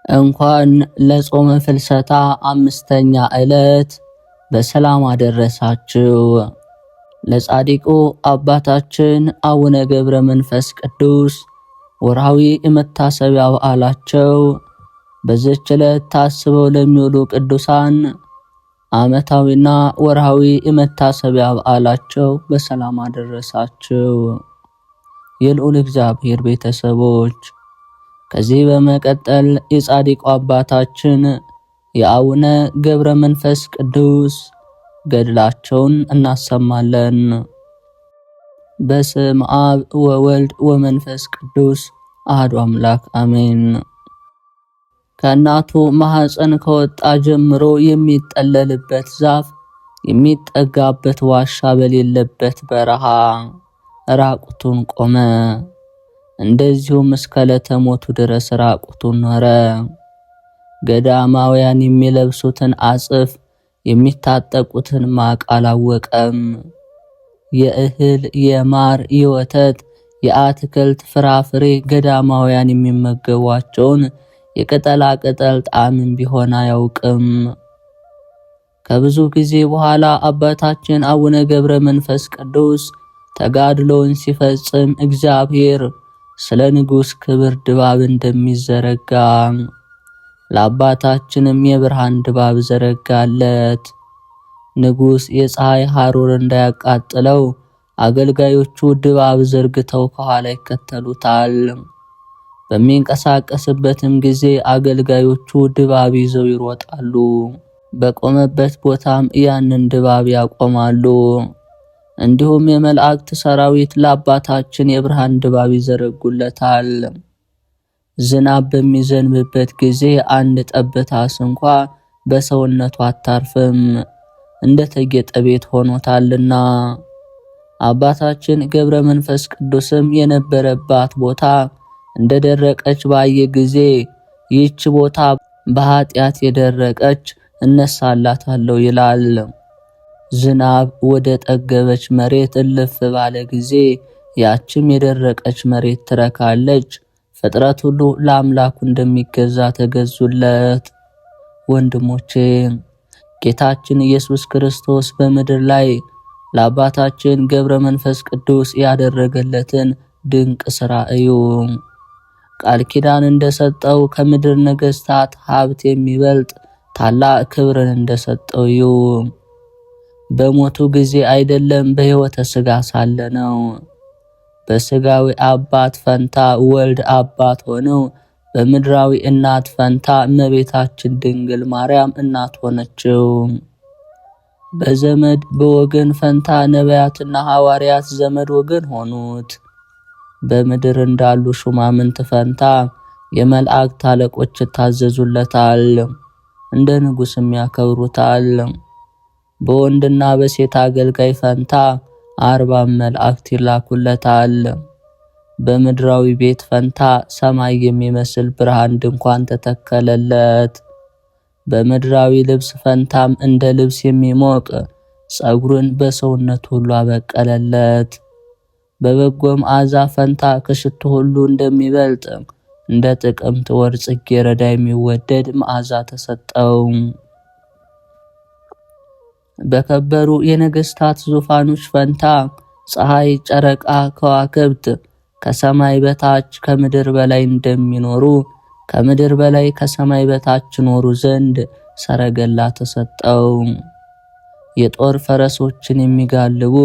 እንኳን ለጾመ ፍልሰታ 5ኛ ዕለት በሰላም አደረሳችሁ። ለጻድቁ አባታችን አቡነ ገብረ መንፈስ ቅዱስ ወርሃዊ የመታሰቢያ በዓላቸው በዚህች ዕለት ታስበው ለሚውሉ ቅዱሳን ዓመታዊና ወርሃዊ የመታሰቢያ በዓላቸው በሰላም አደረሳችሁ። የልዑል እግዚአብሔር ቤተሰቦች ከዚህ በመቀጠል የጻድቁ አባታችን የአቡነ ገብረ መንፈስ ቅዱስ ገድላቸውን እናሰማለን። በስመ አብ ወወልድ ወመንፈስ ቅዱስ አሐዱ አምላክ አሜን። ከእናቱ ማኅፀን ከወጣ ጀምሮ የሚጠለልበት ዛፍ የሚጠጋበት ዋሻ በሌለበት በረሃ ራቁቱን ቆመ። እንደዚሁም እስከ ዕለተ ሞቱ ድረስ ራቁቱን ኖረ። ገዳማውያን የሚለብሱትን አጽፍ የሚታጠቁትን ማቅ አላወቀም። የእህል፣ የማር፣ የወተት፣ የአትክልት ፍራፍሬ ገዳማውያን የሚመገቧቸውን የቅጠላ ቅጠል ጣዕምም ቢሆን አያውቅም። ከብዙ ጊዜ በኋላ አባታችን አቡነ ገብረ መንፈስ ቅዱስ ተጋድሎውን ሲፈጽም እግዚአብሔር ስለ ንጉሥ ክብር ድባብ እንደሚዘረጋ ለአባታችንም የብርሃን ድባብ ዘረጋለት። ንጉሥ የፀሐይ ሐሩር እንዳያቃጥለው አገልጋዮቹ ድባብ ዘርግተው ከኋላ ይከተሉታል። በሚንቀሳቀስበትም ጊዜ አገልጋዮቹ ድባብ ይዘው ይሮጣሉ። በቆመበት ቦታም ያንን ድባብ ያቆማሉ። እንዲሁም የመላእክት ሰራዊት ለአባታችን የብርሃን ድባብ ይዘረጉለታል። ዝናብ በሚዘንብበት ጊዜ አንድ ጠብታስ እንኳ በሰውነቱ አታርፍም፣ እንደ ተጌጠ ቤት ሆኖታልና። አባታችን ገብረ መንፈስ ቅዱስም የነበረባት ቦታ እንደደረቀች ባየ ጊዜ ይህች ቦታ በኃጢአት የደረቀች እነሳላታለሁ ይላል። ዝናብ ወደ ጠገበች መሬት እልፍ ባለ ጊዜ ያችም የደረቀች መሬት ትረካለች። ፍጥረት ሁሉ ለአምላኩ እንደሚገዛ ተገዙለት። ወንድሞቼ ጌታችን ኢየሱስ ክርስቶስ በምድር ላይ ለአባታችን ገብረ መንፈስ ቅዱስ ያደረገለትን ድንቅ ሥራ እዩ። ቃል ኪዳን እንደሰጠው ከምድር ነገሥታት ሀብት የሚበልጥ ታላቅ ክብርን እንደሰጠው እዩ። በሞቱ ጊዜ አይደለም በሕይወተ ሥጋ ሳለ ነው። በሥጋዊ አባት ፈንታ ወልድ አባት ሆነው በምድራዊ እናት ፈንታ እመቤታችን ድንግል ማርያም እናት ሆነችው። በዘመድ በወገን ፈንታ ነቢያትና ሐዋርያት ዘመድ ወገን ሆኑት። በምድር እንዳሉ ሹማምንት ፈንታ የመላእክት አለቆች ይታዘዙለታል፣ እንደ ንጉሥም ያከብሩታል። በወንድና በሴት አገልጋይ ፈንታ 40 መላእክት ይላኩለታል። በምድራዊ ቤት ፈንታ ሰማይ የሚመስል ብርሃን ድንኳን ተተከለለት። በምድራዊ ልብስ ፈንታም እንደ ልብስ የሚሞቅ ጸጉርን በሰውነት ሁሉ አበቀለለት። በበጎ መዓዛ ፈንታ ከሽቱ ሁሉ እንደሚበልጥ እንደ ጥቅምት ወር ጽጌረዳ የሚወደድ መዓዛ ተሰጠው። በከበሩ የነገሥታት ዙፋኖች ፈንታ ፀሐይ፣ ጨረቃ፣ ከዋክብት ከሰማይ በታች ከምድር በላይ እንደሚኖሩ ከምድር በላይ ከሰማይ በታች ኖሩ ዘንድ ሰረገላ ተሰጠው። የጦር ፈረሶችን የሚጋልቡ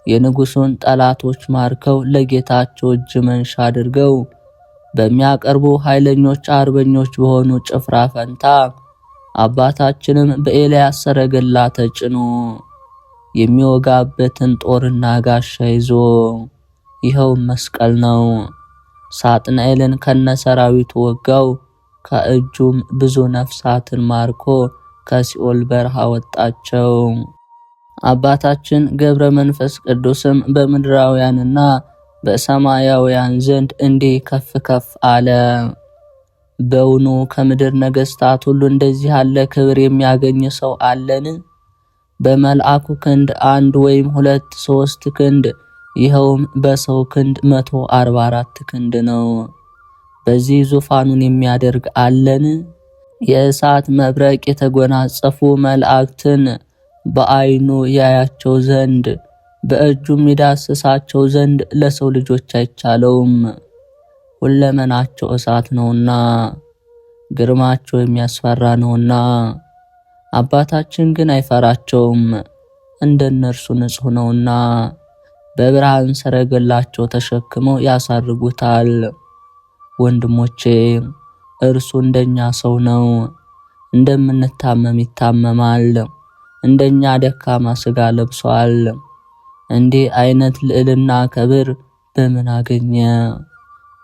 የንጉሡን ጠላቶች ማርከው ለጌታቸው እጅ መንሻ አድርገው በሚያቀርቡ ኃይለኞች አርበኞች በሆኑ ጭፍራ ፈንታ አባታችንም በኤልያስ ሰረገላ ተጭኖ የሚወጋበትን ጦርና ጋሻ ይዞ ይኸውም መስቀል ነው። ሳጥናኤልን ከነሰራዊቱ ወጋው። ከእጁም ብዙ ነፍሳትን ማርኮ ከሲኦል በረሃ ወጣቸው። አባታችን ገብረ መንፈስ ቅዱስም በምድራውያንና በሰማያውያን ዘንድ እንዲህ ከፍ ከፍ አለ። በውኑ ከምድር ነገሥታት ሁሉ እንደዚህ ያለ ክብር የሚያገኝ ሰው አለን? በመልአኩ ክንድ 1 ወይም 2 3 ክንድ፣ ይኸውም በሰው ክንድ 144 ክንድ ነው። በዚህ ዙፋኑን የሚያደርግ አለን? የእሳት መብረቅ የተጎናጸፉ መላእክትን በዓይኑ ያያቸው ዘንድ በእጁም ይዳስሳቸው ዘንድ ለሰው ልጆች አይቻለውም። ሁለመናቸው እሳት ነውና ግርማቸው የሚያስፈራ ነውና። አባታችን ግን አይፈራቸውም፣ እንደነርሱ ንጹሕ ነውና በብርሃን ሰረገላቸው ተሸክመው ያሳርጉታል። ወንድሞቼ እርሱ እንደኛ ሰው ነው፣ እንደምንታመም ይታመማል፣ እንደኛ ደካማ ሥጋ ለብሷል። እንዲህ አይነት ልዕልና ክብር በምን አገኘ?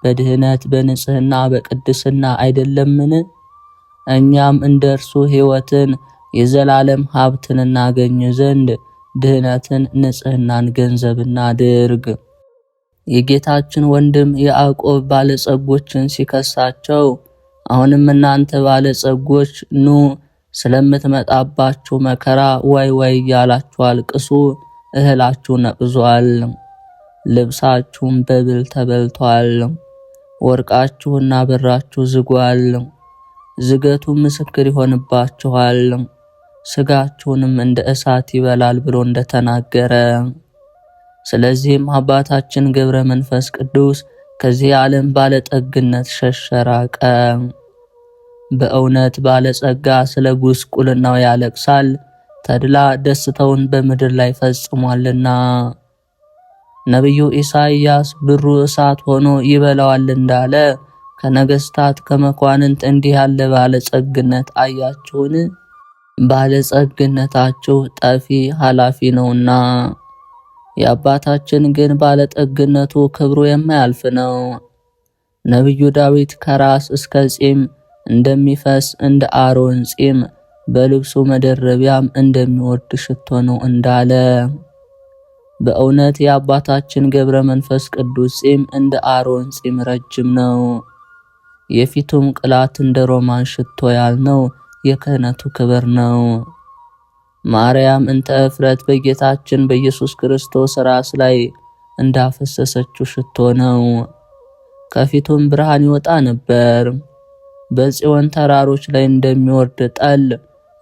በድህነት በንጽህና በቅድስና አይደለምን? እኛም እንደ እርሱ ሕይወትን የዘላለም ሀብትን እናገኝ ዘንድ ድህነትን ንጽህናን ገንዘብ እናድርግ። የጌታችን ወንድም ያዕቆብ ባለጸጎችን ሲከሳቸው አሁንም እናንተ ባለጸጎች ኑ ስለምትመጣባችሁ መከራ ዋይ ዋይ እያላችሁ አልቅሱ። እህላችሁ ነቅዟል፣ ልብሳችሁም በብል ተበልቷል፣ ወርቃችሁና ብራችሁ ዝጓል። ዝገቱ ምስክር ይሆንባችኋል፣ ስጋችሁንም እንደ እሳት ይበላል ብሎ እንደተናገረ። ስለዚህም አባታችን ገብረ መንፈስ ቅዱስ ከዚህ ዓለም ባለጠግነት ሸሸራቀ። በእውነት ባለጸጋ ስለ ጉስቁልናው ያለቅሳል፣ ተድላ ደስታውን በምድር ላይ ፈጽሟልና። ነቢዩ ኢሳይያስ ብሩ እሳት ሆኖ ይበላዋል እንዳለ ከነገስታት ከመኳንንት እንዲህ ያለ ባለጸግነት አያችሁን? ባለጸግነታችሁ ጠፊ ኃላፊ ነውና፣ የአባታችን ግን ባለጠግነቱ ክብሩ የማያልፍ ነው። ነቢዩ ዳዊት ከራስ እስከ ጺም እንደሚፈስ እንደ አሮን ጺም በልብሱ መደረቢያም እንደሚወርድ ሽቶ ነው እንዳለ፣ በእውነት የአባታችን ገብረ መንፈስ ቅዱስ ጺም እንደ አሮን ጺም ረጅም ነው። የፊቱም ቅላት እንደ ሮማን ሽቶ ያልነው የክህነቱ ክብር ነው። ማርያም እንተ እፍረት በጌታችን በኢየሱስ ክርስቶስ ራስ ላይ እንዳፈሰሰችው ሽቶ ነው። ከፊቱም ብርሃን ይወጣ ነበር፣ በጽዮን ተራሮች ላይ እንደሚወርድ ጠል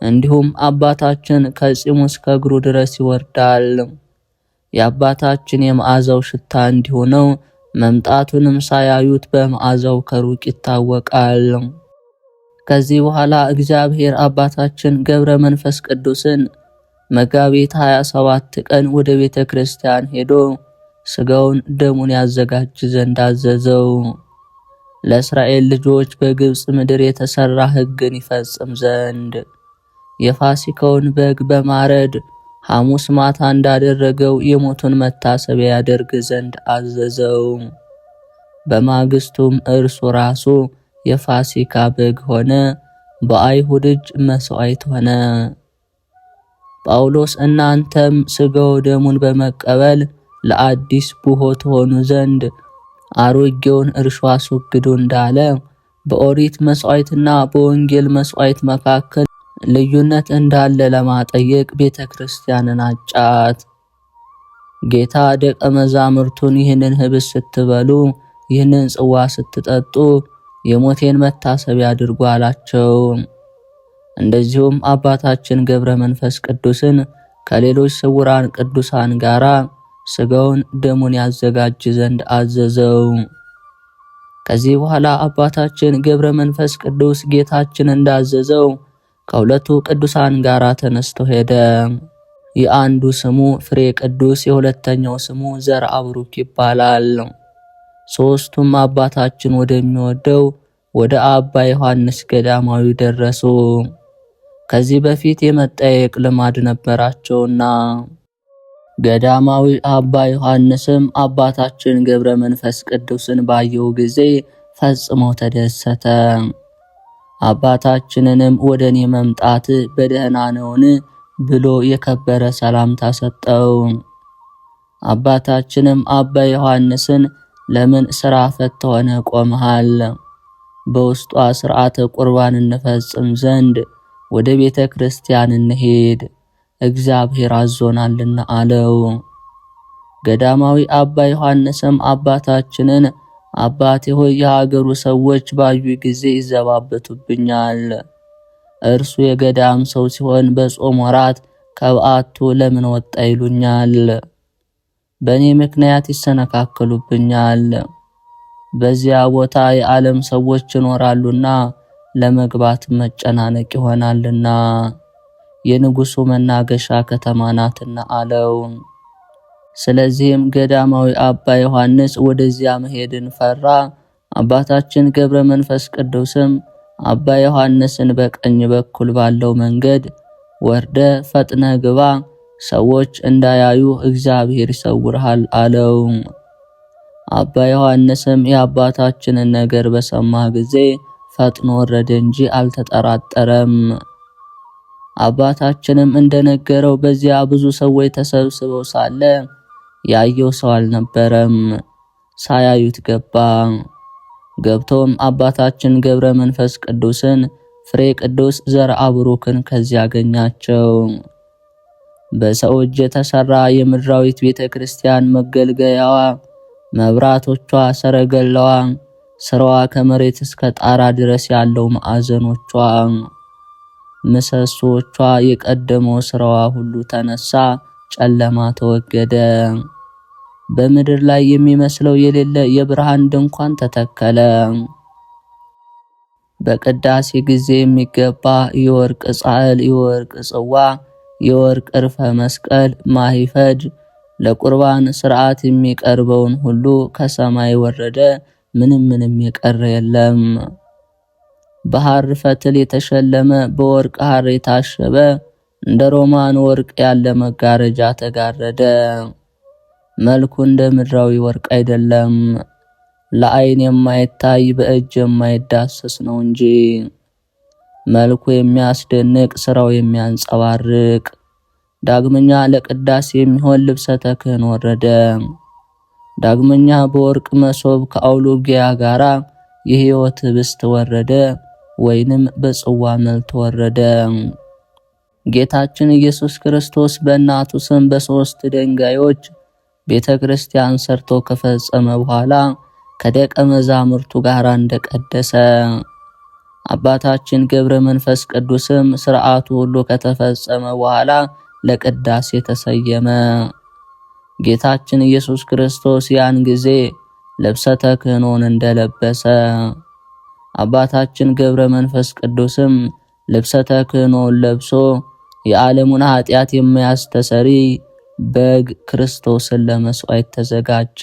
እንዲሁም አባታችን ከጺሙ እስከ እግሩ ድረስ ይወርዳል። የአባታችን የመዓዛው ሽታ እንዲሁ ነው። መምጣቱንም ሳያዩት በመዓዛው ከሩቅ ይታወቃል። ከዚህ በኋላ እግዚአብሔር አባታችን ገብረ መንፈስ ቅዱስን መጋቢት 27 ቀን ወደ ቤተ ክርስቲያን ሄዶ ስጋውን ደሙን ያዘጋጅ ዘንድ አዘዘው። ለእስራኤል ልጆች በግብፅ ምድር የተሰራ ሕግን ይፈጽም ዘንድ የፋሲካውን በግ በማረድ ሐሙስ ማታ እንዳደረገው የሞቱን መታሰቢያ ያደርግ ዘንድ አዘዘው። በማግስቱም እርሱ ራሱ የፋሲካ በግ ሆነ፣ በአይሁድ እጅ መሥዋዕት ሆነ። ጳውሎስ እናንተም ስጋው ደሙን በመቀበል ለአዲስ ቡሆ ትሆኑ ዘንድ አሮጌውን እርሾ አስወግዱ እንዳለ በኦሪት መሥዋዕትና በወንጌል መሥዋዕት መካከል ልዩነት እንዳለ ለማጠየቅ ቤተ ክርስቲያንን አጫት። ጌታ ደቀ መዛሙርቱን ይህንን ኅብስት ስትበሉ ይህንን ጽዋ ስትጠጡ የሞቴን መታሰቢያ አድርጉ አላቸው። እንደዚሁም አባታችን ገብረ መንፈስ ቅዱስን ከሌሎች ስውራን ቅዱሳን ጋር ስጋውን ደሙን ያዘጋጅ ዘንድ አዘዘው። ከዚህ በኋላ አባታችን ገብረ መንፈስ ቅዱስ ጌታችን እንዳዘዘው ከሁለቱ ቅዱሳን ጋር ተነስቶ ሄደ። የአንዱ ስሙ ፍሬ ቅዱስ፣ የሁለተኛው ስሙ ዘርአ ቡሩክ ይባላል። ሦስቱም አባታችን ወደሚወደው ወደ አባ ዮሐንስ ገዳማዊ ደረሱ። ከዚህ በፊት የመጠየቅ ልማድ ነበራቸውና። ገዳማዊ አባ ዮሐንስም አባታችን ገብረ መንፈስ ቅዱስን ባየው ጊዜ ፈጽሞ ተደሰተ። አባታችንንም ወደ እኔ መምጣት በደህና ነውን ብሎ የከበረ ሰላምታ ሰጠው። አባታችንም አባ ዮሐንስን ለምን ሥራ ፈት ሆነ ቆመሃል? በውስጧ ሥርዓተ ቁርባን እንፈጽም ዘንድ ወደ ቤተ ክርስቲያን እንሄድ፣ እግዚአብሔር አዞናልና አለው። ገዳማዊ አባ ዮሐንስም አባታችንን አባቴ ሆይ የሀገሩ ሰዎች ባዩ ጊዜ ይዘባበቱብኛል። እርሱ የገዳም ሰው ሲሆን በጾም ወራት ከበዓቱ ለምን ወጣ ይሉኛል። በእኔ ምክንያት ይሰነካከሉብኛል። በዚያ ቦታ የዓለም ሰዎች ይኖራሉና ለመግባት መጨናነቅ ይሆናልና የንጉሱ መናገሻ ከተማ ናትና አለው። ስለዚህም ገዳማዊ አባ ዮሐንስ ወደዚያ መሄድን ፈራ። አባታችን ገብረ መንፈስ ቅዱስም አባ ዮሐንስን በቀኝ በኩል ባለው መንገድ ወርደ ፈጥነ ግባ፣ ሰዎች እንዳያዩ እግዚአብሔር ይሰውርሃል አለው። አባ ዮሐንስም የአባታችንን ነገር በሰማ ጊዜ ፈጥኖ ወረደ እንጂ አልተጠራጠረም። አባታችንም እንደነገረው በዚያ ብዙ ሰዎች ተሰብስበው ሳለ ያየው ሰው አልነበረም። ሳያዩት ገባ። ገብቶም አባታችን ገብረ መንፈስ ቅዱስን ፍሬ ቅዱስ ዘርአ ቡሩክን ከዚያ አገኛቸው። በሰው እጅ የተሰራ የምድራዊት ቤተክርስቲያን መገልገያዋ፣ መብራቶቿ፣ ሰረገላዋ፣ ስራዋ ከመሬት እስከ ጣራ ድረስ ያለው ማዕዘኖቿ፣ ምሰሶቿ፣ የቀደመው ስራዋ ሁሉ ተነሳ፣ ጨለማ ተወገደ። በምድር ላይ የሚመስለው የሌለ የብርሃን ድንኳን ተተከለ። በቅዳሴ ጊዜ የሚገባ የወርቅ ጻዕል፣ የወርቅ ጽዋ፣ የወርቅ ዕርፈ መስቀል፣ ማሂፈድ፣ ለቁርባን ሥርዓት የሚቀርበውን ሁሉ ከሰማይ ወረደ። ምንም የቀረ የለም። በሐር ፈትል የተሸለመ በወርቅ ሐር የታሸበ እንደ ሮማን ወርቅ ያለ መጋረጃ ተጋረደ። መልኩ እንደ ምድራዊ ወርቅ አይደለም፣ ለዓይን የማይታይ በእጅ የማይዳሰስ ነው እንጂ። መልኩ የሚያስደንቅ ስራው የሚያንጸባርቅ። ዳግመኛ ለቅዳሴ የሚሆን ልብሰ ተክህኖ ወረደ። ዳግመኛ በወርቅ መሶብ ከአውሎጊያ ጋራ የሕይወት ህብስት ወረደ፣ ወይንም በጽዋ መልት ወረደ። ጌታችን ኢየሱስ ክርስቶስ በእናቱ ስም በሶስት ድንጋዮች ቤተ ክርስቲያን ሰርቶ ከፈጸመ በኋላ ከደቀ መዛሙርቱ ጋር እንደቀደሰ አባታችን ገብረ መንፈስ ቅዱስም ሥርዓቱ ሁሉ ከተፈጸመ በኋላ ለቅዳሴ ተሰየመ። ጌታችን ኢየሱስ ክርስቶስ ያን ጊዜ ልብሰ ተክህኖን እንደለበሰ አባታችን ገብረ መንፈስ ቅዱስም ልብሰ ተክህኖን ለብሶ የዓለሙን ኃጢአት የሚያስተሰሪ በግ ክርስቶስን ለመስዋዕት ተዘጋጀ።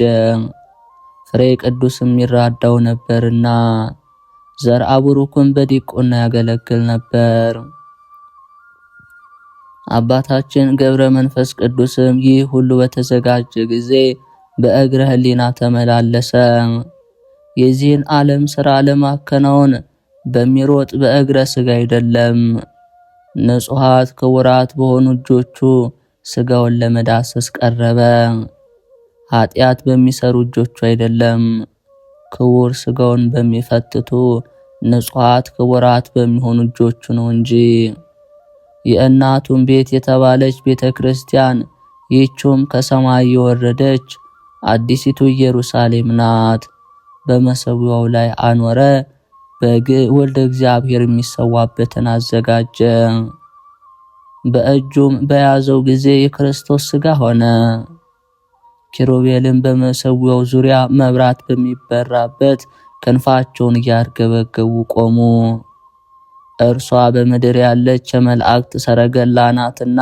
ፍሬ ቅዱስም ይራዳው ነበርና ዘርአ ቡሩክን በዲቁና ያገለግል ነበር። አባታችን ገብረ መንፈስ ቅዱስም ይህ ሁሉ በተዘጋጀ ጊዜ በእግረ ሕሊና ተመላለሰ። የዚህን ዓለም ሥራ ለማከናወን በሚሮጥ በእግረ ሥጋ አይደለም። ንጹሐት ክቡራት በሆኑ እጆቹ ሥጋውን ለመዳሰስ ቀረበ። ኃጢአት በሚሰሩ እጆቹ አይደለም፣ ክቡር ሥጋውን በሚፈትቱ ንጹሐት ክቡራት በሚሆኑ እጆቹ ነው እንጂ። የእናቱን ቤት የተባለች ቤተ ክርስቲያን ይህችም ከሰማይ የወረደች አዲሲቱ ኢየሩሳሌም ናት። በመሠዊያው ላይ አኖረ። በግ ወልደ እግዚአብሔር የሚሰዋበትን አዘጋጀ። በእጁም በያዘው ጊዜ የክርስቶስ ሥጋ ሆነ። ኪሩቤልም በመሠዊያው ዙሪያ መብራት በሚበራበት ክንፋቸውን እያርገበገቡ ቆሙ። እርሷ በምድር ያለች የመላእክት ሰረገላ ናትና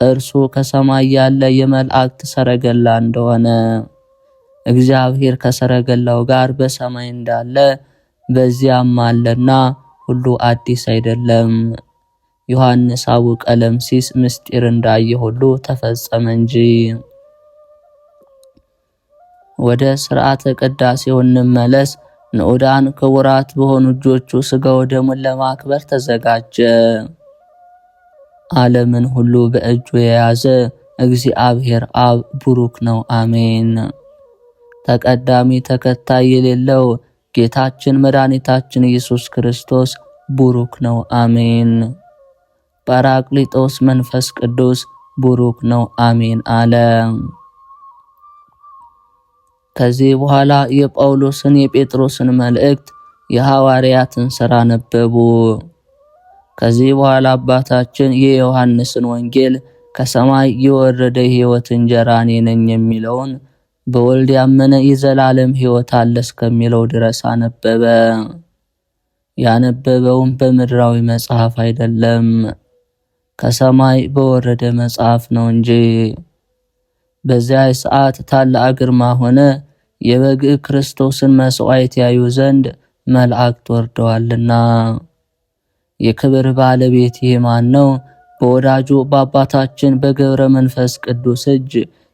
እርሱ ከሰማይ ያለ የመላእክት ሰረገላ እንደሆነ እግዚአብሔር ከሰረገላው ጋር በሰማይ እንዳለ በዚያም አለና ሁሉ አዲስ አይደለም። ዮሐንስ አቡ ቀለምሲስ ምስጢር እንዳየ ሁሉ ተፈጸመ እንጂ። ወደ ሥርዓተ ቅዳሴው እንመለስ። ንዑዳን ክቡራት በሆኑ እጆቹ ሥጋው ደሙን ለማክበር ተዘጋጀ። ዓለምን ሁሉ በእጁ የያዘ እግዚአብሔር አብ ቡሩክ ነው፣ አሜን። ተቀዳሚ ተከታይ የሌለው ጌታችን መድኃኒታችን ኢየሱስ ክርስቶስ ቡሩክ ነው፣ አሜን። ጰራቅሊጦስ መንፈስ ቅዱስ ቡሩክ ነው፣ አሜን አለ። ከዚህ በኋላ የጳውሎስን የጴጥሮስን መልእክት የሐዋርያትን ሥራ ነበቡ። ከዚህ በኋላ አባታችን የዮሐንስን ወንጌል ከሰማይ የወረደ ሕይወት እንጀራ እኔ ነኝ የሚለውን በወልድ ያመነ የዘላለም ሕይወት አለ እስከሚለው ድረስ አነበበ። ያነበበውም በምድራዊ መጽሐፍ አይደለም፣ ከሰማይ በወረደ መጽሐፍ ነው እንጂ። በዚያ ሰዓት ታላቅ ግርማ ሆነ፣ የበግ ክርስቶስን መሥዋዕት ያዩ ዘንድ መላእክት ወርደዋልና። የክብር ባለቤት ይህ ማን ነው? በወዳጁ በአባታችን በገብረ መንፈስ ቅዱስ እጅ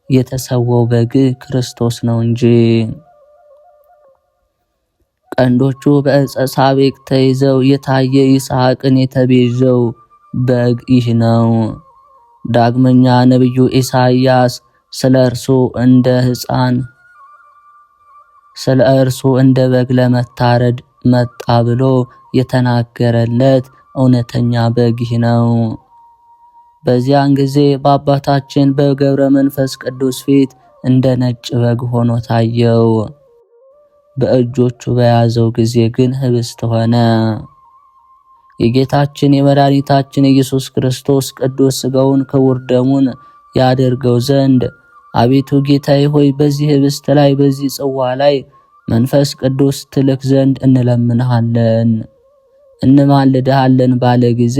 የተሰወው በግ ክርስቶስ ነው እንጂ። ቀንዶቹ በዕፀ ሳቤቅ ተይዘው የታየ ይስሐቅን የተቤዠው በግ ይህ ነው። ዳግመኛ ነቢዩ ኢሳይያስ ስለ እርሱ እንደ በግ ለመታረድ መጣ ብሎ የተናገረለት እውነተኛ በግ ይህ ነው። በዚያን ጊዜ በአባታችን በገብረ መንፈስ ቅዱስ ፊት እንደ ነጭ በግ ሆኖ ታየው። በእጆቹ በያዘው ጊዜ ግን ህብስት ሆነ። የጌታችን የመድኃኒታችን ኢየሱስ ክርስቶስ ቅዱስ ሥጋውን ክቡር ደሙን ያደርገው ዘንድ አቤቱ ጌታዬ ሆይ በዚህ ህብስት ላይ በዚህ ጽዋ ላይ መንፈስ ቅዱስ ትልክ ዘንድ እንለምንሃለን እንማልድሃለን ባለ ጊዜ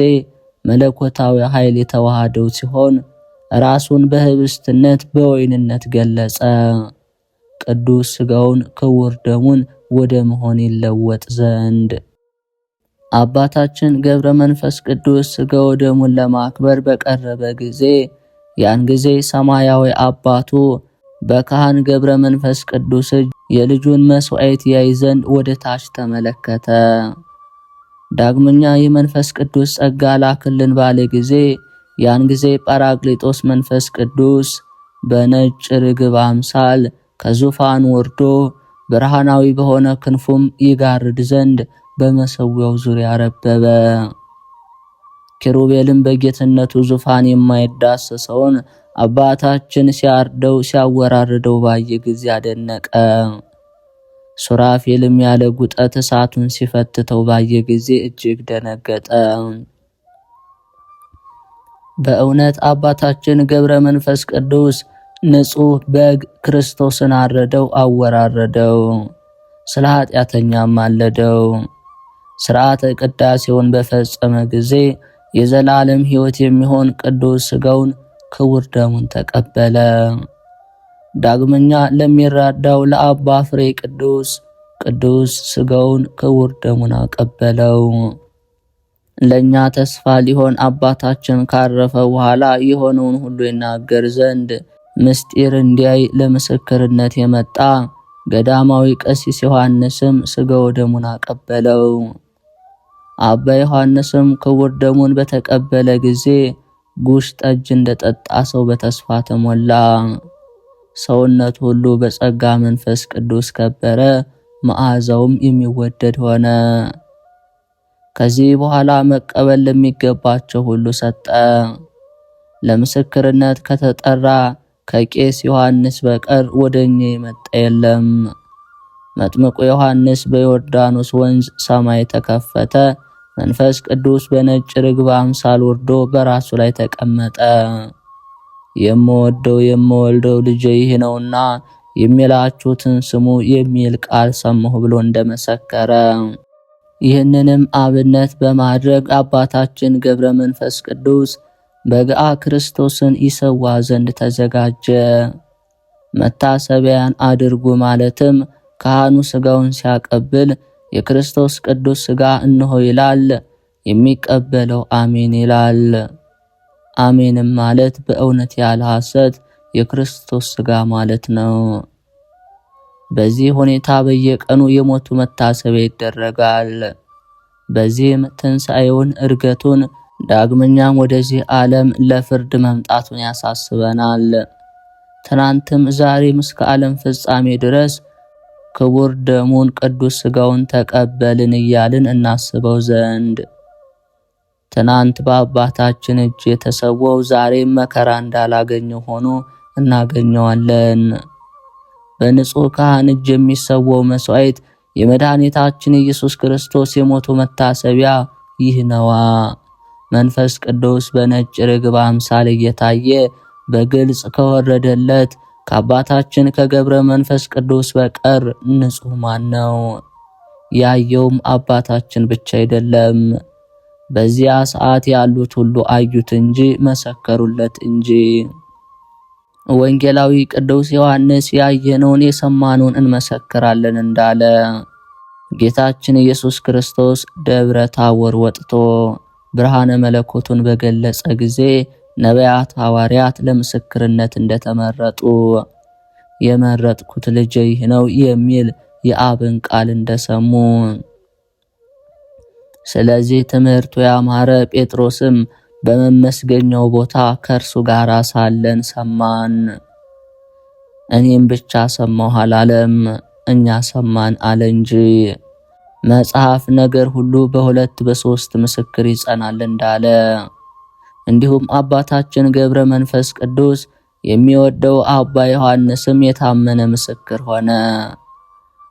መለኮታዊ ኃይል የተዋሃደው ሲሆን ራሱን በህብስትነት በወይንነት ገለጸ። ቅዱስ ሥጋውን ክቡር ደሙን ወደ መሆን ይለወጥ ዘንድ አባታችን ገብረ መንፈስ ቅዱስ ሥጋው ደሙን ለማክበር በቀረበ ጊዜ ያን ጊዜ ሰማያዊ አባቱ በካህን ገብረ መንፈስ ቅዱስ እጅ የልጁን መሥዋዕት ያይ ዘንድ ወደ ታች ተመለከተ። ዳግመኛ የመንፈስ ቅዱስ ጸጋ ላክልን ባለ ጊዜ ያን ጊዜ ጳራቅሊጦስ መንፈስ ቅዱስ በነጭ ርግብ አምሳል ከዙፋን ወርዶ ብርሃናዊ በሆነ ክንፉም ይጋርድ ዘንድ በመሠዊያው ዙሪያ ረበበ። ኪሩቤልም በጌትነቱ ዙፋን የማይዳሰሰውን አባታችን ሲያርደው ሲያወራርደው ባየ ጊዜ አደነቀ። ሱራፌልም ያለ ጉጠት እሳቱን ሲፈትተው ባየ ጊዜ እጅግ ደነገጠ። በእውነት አባታችን ገብረ መንፈስ ቅዱስ ንጹሕ በግ ክርስቶስን አረደው፣ አወራረደው፣ ስለ ኃጢአተኛም ማለደው። ሥርዓተ ቅዳሴውን በፈጸመ ጊዜ የዘላለም ሕይወት የሚሆን ቅዱስ ሥጋውን ክቡር ደሙን ተቀበለ። ዳግመኛ ለሚራዳው ለአባ ፍሬ ቅዱስ ሥጋውን ክቡር ደሙን አቀበለው። ለእኛ ተስፋ ሊሆን አባታችን ካረፈ በኋላ የሆነውን ሁሉ ይናገር ዘንድ ምስጢር እንዲያይ ለምስክርነት የመጣ ገዳማዊ ቀሲስ ዮሐንስም ሥጋው ደሙን አቀበለው። አባ ዮሐንስም ክቡር ደሙን በተቀበለ ጊዜ ጉሽ ጠጅ እንደጠጣ ሰው በተስፋ ተሞላ። ሰውነት ሁሉ በጸጋ መንፈስ ቅዱስ ከበረ፣ መዓዛውም የሚወደድ ሆነ። ከዚህ በኋላ መቀበል ለሚገባቸው ሁሉ ሰጠ። ለምስክርነት ከተጠራ ከቄስ ዮሐንስ በቀር ወደኛ የመጣ የለም። መጥምቁ ዮሐንስ በዮርዳኖስ ወንዝ ሰማይ ተከፈተ፣ መንፈስ ቅዱስ በነጭ ርግብ አምሳል ወርዶ በራሱ ላይ ተቀመጠ። የምወልደው ልጄ ይህ ነውና የሚላችሁትን ስሙ የሚል ቃል ሰማሁ ብሎ እንደመሰከረ፣ ይህንንም አብነት በማድረግ አባታችን ገብረ መንፈስ ቅዱስ በግአ ክርስቶስን ይሰዋ ዘንድ ተዘጋጀ። መታሰቢያን አድርጉ ማለትም ካህኑ ሥጋውን ሲያቀብል የክርስቶስ ቅዱስ ሥጋ እነሆ ይላል፣ የሚቀበለው አሜን ይላል። አሜንም ማለት በእውነት ያለ ሐሰት የክርስቶስ ሥጋ ማለት ነው። በዚህ ሁኔታ በየቀኑ የሞቱ መታሰቢያ ይደረጋል። በዚህም ትንሣኤውን፣ እርገቱን፣ ዳግመኛም ወደዚህ ዓለም ለፍርድ መምጣቱን ያሳስበናል። ትናንትም ዛሬም እስከ ዓለም ፍጻሜ ድረስ ክቡር ደሙን ቅዱስ ሥጋውን ተቀበልን እያልን እናስበው ዘንድ ትናንት በአባታችን እጅ የተሰወው ዛሬም መከራ እንዳላገኘው ሆኖ እናገኘዋለን። በንጹሕ ካህን እጅ የሚሰዋው መስዋዕት የመድኃኒታችን ኢየሱስ ክርስቶስ የሞቱ መታሰቢያ ይህ ነዋ። መንፈስ ቅዱስ በነጭ ርግብ አምሳል እየታየ በግልጽ ከወረደለት ከአባታችን ከገብረ መንፈስ ቅዱስ በቀር ንጹሕ ማን ነው? ያየውም አባታችን ብቻ አይደለም። በዚያ ሰዓት ያሉት ሁሉ አዩት እንጂ መሰከሩለት እንጂ። ወንጌላዊ ቅዱስ ዮሐንስ ያየነውን የሰማነውን እንመሰክራለን እንዳለ ጌታችን ኢየሱስ ክርስቶስ ደብረ ታቦር ወጥቶ ብርሃነ መለኮቱን በገለጸ ጊዜ ነቢያት፣ ሐዋርያት ለምስክርነት እንደተመረጡ የመረጥኩት ልጄ ይህ ነው የሚል የአብን ቃል እንደሰሙ፣ ስለዚህ ትምህርቱ ያማረ ጴጥሮስም በመመስገኛው ቦታ ከእርሱ ጋር ሳለን ሰማን። እኔም ብቻ ሰማሁ አላለም፣ እኛ ሰማን አለ እንጂ። መጽሐፍ ነገር ሁሉ በሁለት በሶስት ምስክር ይጸናል እንዳለ እንዲሁም አባታችን ገብረ መንፈስ ቅዱስ የሚወደው አባ ዮሐንስም የታመነ ምስክር ሆነ።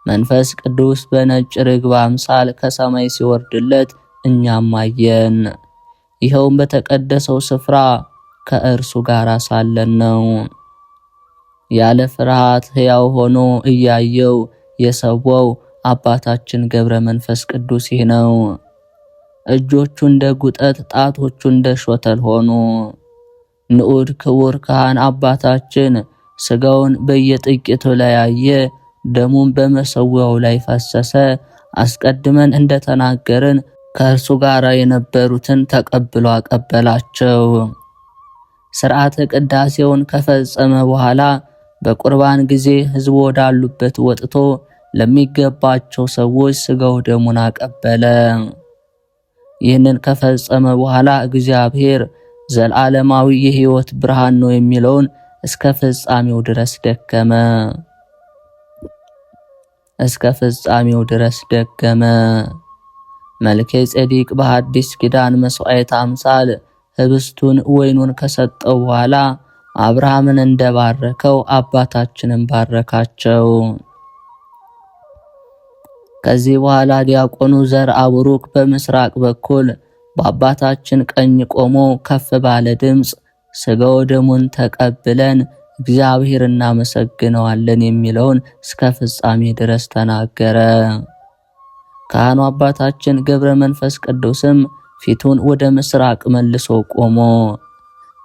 መንፈስ ቅዱስ በነጭ ርግብ አምሳል ከሰማይ ሲወርድለት እኛም አየን። ይኸውም በተቀደሰው ስፍራ ከእርሱ ጋር ሳለን ነው። ያለ ፍርሃት ሕያው ሆኖ እያየው የሰዋው አባታችን ገብረ መንፈስ ቅዱስ ይህ ነው። እጆቹ እንደ ጉጠት፣ ጣቶቹ እንደ ሾተል ሆኑ። ንዑድ ክቡር ካህን አባታችን ስጋውን በየጥቂቱ ለያየ፣ ደሙን በመሰዊያው ላይ ፈሰሰ። አስቀድመን እንደተናገርን ከእርሱ ጋር የነበሩትን ተቀብሎ አቀበላቸው። ሥርዓተ ቅዳሴውን ከፈጸመ በኋላ በቁርባን ጊዜ ሕዝቡ ወዳሉበት ወጥቶ ለሚገባቸው ሰዎች ስጋው ደሙን አቀበለ። ይህንን ከፈጸመ በኋላ እግዚአብሔር ዘላለማዊ የሕይወት ብርሃን ነው የሚለውን እስከ ፍጻሜው ድረስ ደገመ። መልከ ጼዴቅ በሐዲስ ኪዳን መስዋዕት አምሳል ህብስቱን ወይኑን ከሰጠው በኋላ አብርሃምን እንደባረከው አባታችንን ባረካቸው። ከዚህ በኋላ ዲያቆኑ ዘርአብሩክ በምስራቅ በኩል በአባታችን ቀኝ ቆሞ ከፍ ባለ ድምፅ ስጋው ደሙን ተቀብለን እግዚአብሔር እናመሰግነዋለን የሚለውን እስከ ፍጻሜ ድረስ ተናገረ። ካህኑ አባታችን ገብረ መንፈስ ቅዱስም ፊቱን ወደ ምስራቅ መልሶ ቆሞ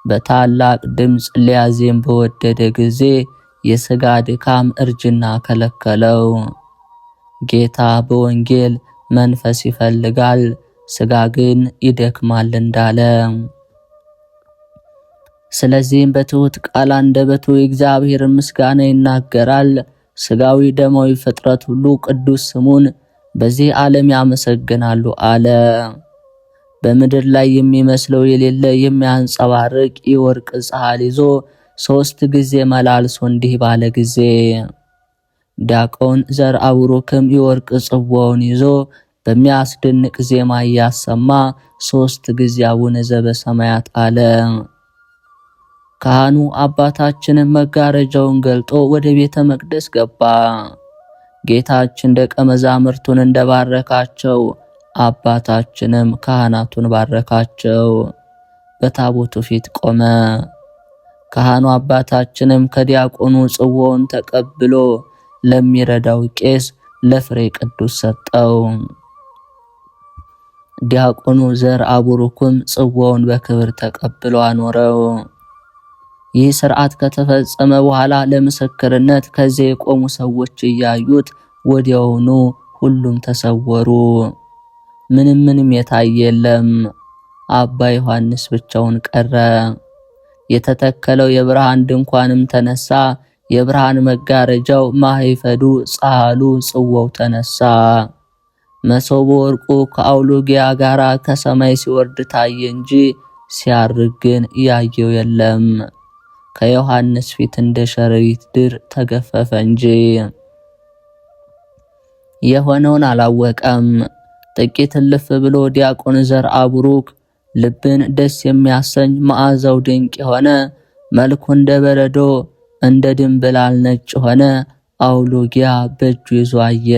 በታላቅ ድምፅ ሊያዜም በወደደ ጊዜ የሥጋ ድካም እርጅና ከለከለው። ጌታ በወንጌል መንፈስ ይፈልጋል፣ ሥጋ ግን ይደክማል እንዳለ፣ ስለዚህም በትሑት ቃል አንደበቱ የእግዚአብሔርን ምስጋና ይናገራል። ሥጋዊ ደማዊ ፍጥረት ሁሉ ቅዱስ ስሙን በዚህ ዓለም ያመሰግናሉ አለ። በምድር ላይ የሚመስለው የሌለ የሚያንጸባርቅ የወርቅ ጸሐል ይዞ 3 ጊዜ መላልሶ እንዲህ ባለ ጊዜ ዲያቆን ዘርአብሩክም የወርቅ ጽዋውን ይዞ በሚያስደንቅ ዜማ እያሰማ 3 ጊዜ አቡነ ዘበሰማያት አለ። ካህኑ አባታችንም መጋረጃውን ገልጦ ወደ ቤተ መቅደስ ገባ። ጌታችን ደቀ መዛሙርቱን እንደባረካቸው አባታችንም ካህናቱን ባረካቸው። በታቦቱ ፊት ቆመ። ካህኑ አባታችንም ከዲያቆኑ ጽዋውን ተቀብሎ ለሚረዳው ቄስ ለፍሬ ቅዱስ ሰጠው። ዲያቆኑ ዘርአብሩክም ጽዋውን በክብር ተቀብሎ አኖረው። ይህ ሥርዓት ከተፈጸመ በኋላ ለምስክርነት ከዚያ የቆሙ ሰዎች እያዩት ወዲያውኑ ሁሉም ተሰወሩ። ምንም የታየ የለም። አባ ዮሐንስ ብቻውን ቀረ። የተተከለው የብርሃን ድንኳንም ተነሳ። የብርሃን መጋረጃው፣ ማህፈዱ፣ ጸሐሉ፣ ጽዋው ተነሳ። መሶበ ወርቁ ከአውሎጊያ ጋር ከሰማይ ሲወርድ ታየ እንጂ ሲያርግ ግን ያየው የለም። ከዮሐንስ ፊት እንደ ሸረሪት ድር ተገፈፈ እንጂ የሆነውን አላወቀም። ጥቂት እልፍ ብሎ ዲያቆን ዘርአብሩክ ልብን ደስ የሚያሰኝ መዓዛው ድንቅ የሆነ መልኩ እንደ በረዶ እንደ ድንብላል ነጭ ሆነ አውሎጊያ በእጁ ይዞ አየ።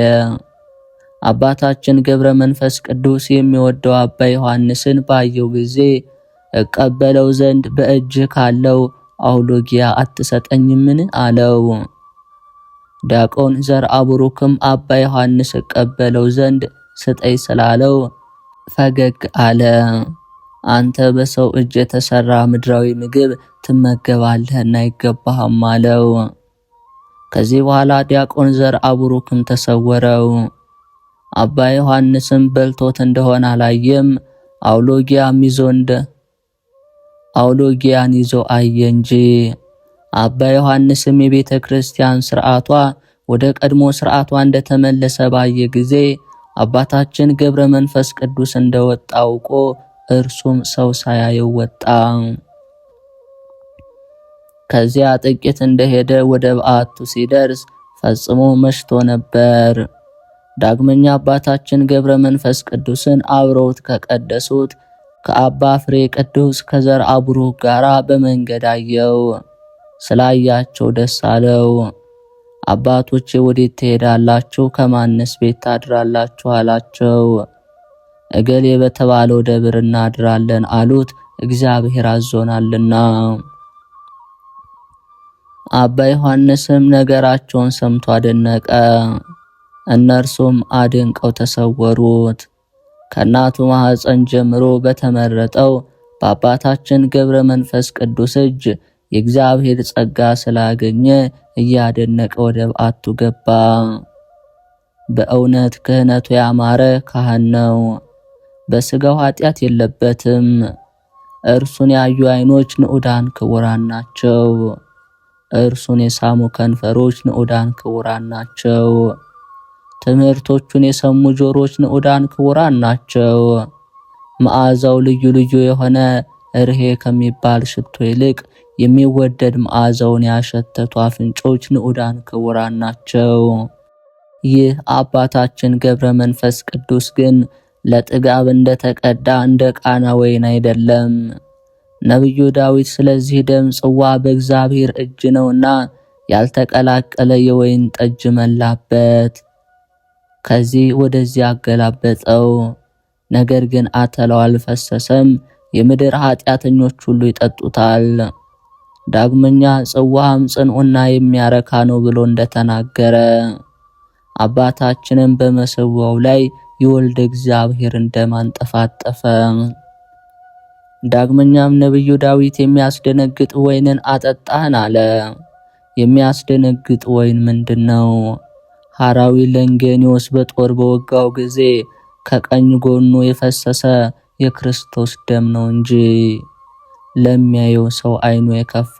አባታችን ገብረ መንፈስ ቅዱስ የሚወደው አባ ዮሐንስን ባየው ጊዜ እቀበለው ዘንድ በእጅ ካለው አውሎጊያ አትሰጠኝምን? አለው። ዲያቆን ዘርአብሩክም አባ ዮሐንስ እቀበለው ዘንድ ስጠኝ ስላለው ፈገግ አለ። አንተ በሰው እጅ የተሰራ ምድራዊ ምግብ ትመገባለህና አይገባህም አለው። ከዚህ በኋላ ዲያቆን ዘርአብሩክም ተሰወረው። አባ ዮሐንስም በልቶት እንደሆነ አላየም። አውሎጊያን ይዞ አየ እንጂ። አባ ዮሐንስም የቤተ ክርስቲያን ሥርዓቷ ወደ ቀድሞ ሥርዓቷ እንደተመለሰ ባየ ጊዜ አባታችን ገብረ መንፈስ ቅዱስ እንደወጣ አውቆ እርሱም ሰው ሳያየው ወጣ። ከዚያ ጥቂት እንደሄደ ወደ በዓቱ ሲደርስ ፈጽሞ መሽቶ ነበር። ዳግመኛ አባታችን ገብረ መንፈስ ቅዱስን አብረውት ከቀደሱት ከአባ ፍሬ ቅዱስ ከዘርአብሩክ ጋራ በመንገድ አየው። ስላያቸው ደስ አለው። አባቶቼ ወዴት ትሄዳላችሁ? ከማንስ ቤት ታድራላችሁ? አላቸው። እገሌ በተባለው ደብር እናድራለን አሉት፣ እግዚአብሔር አዞናልና። አባ ዮሐንስም ነገራቸውን ሰምቶ አደነቀ። እነርሱም አድንቀው ተሰወሩት። ከእናቱ ማኅፀን ጀምሮ በተመረጠው በአባታችን ገብረ መንፈስ ቅዱስ እጅ የእግዚአብሔር ጸጋ ስላገኘ እያደነቀ ወደ በዓቱ ገባ። በእውነት ክህነቱ ያማረ ካህን ነው። በሥጋው ኃጢአት የለበትም። እርሱን ያዩ ዓይኖች ንዑዳን ክቡራን ናቸው። እርሱን የሳሙ ከንፈሮች ንዑዳን ክቡራን ናቸው። ትምህርቶቹን የሰሙ ጆሮች ንዑዳን ክቡራን ናቸው። መዓዛው ልዩ ልዩ የሆነ እርሄ ከሚባል ሽቶ ይልቅ የሚወደድ መዓዛውን ያሸተቱ አፍንጮች ንዑዳን ክቡራን ናቸው። ይህ አባታችን ገብረ መንፈስ ቅዱስ ግን ለጥጋብ እንደተቀዳ እንደ ቃና ወይን አይደለም። ነቢዩ ዳዊት ስለዚህ ደም ጽዋ በእግዚአብሔር እጅ ነውና ያልተቀላቀለ የወይን ጠጅ መላበት፣ ከዚህ ወደዚህ አገላበጠው። ነገር ግን አተላው አልፈሰሰም፣ የምድር ኃጢአተኞች ሁሉ ይጠጡታል። ዳግመኛ ጽዋም ጽኑዕና የሚያረካ ነው ብሎ እንደተናገረ አባታችንም በመሰዋው ላይ የወልደ እግዚአብሔርን ደም አንጠፋጠፈ። ዳግመኛም ነቢዩ ዳዊት የሚያስደነግጥ ወይንን አጠጣህን አለ። የሚያስደነግጥ ወይን ምንድነው? ሐራዊ ለንጌኒዎስ በጦር በወጋው ጊዜ ከቀኝ ጎኑ የፈሰሰ የክርስቶስ ደም ነው እንጂ። ለሚያየው ሰው አይኑ የከፋ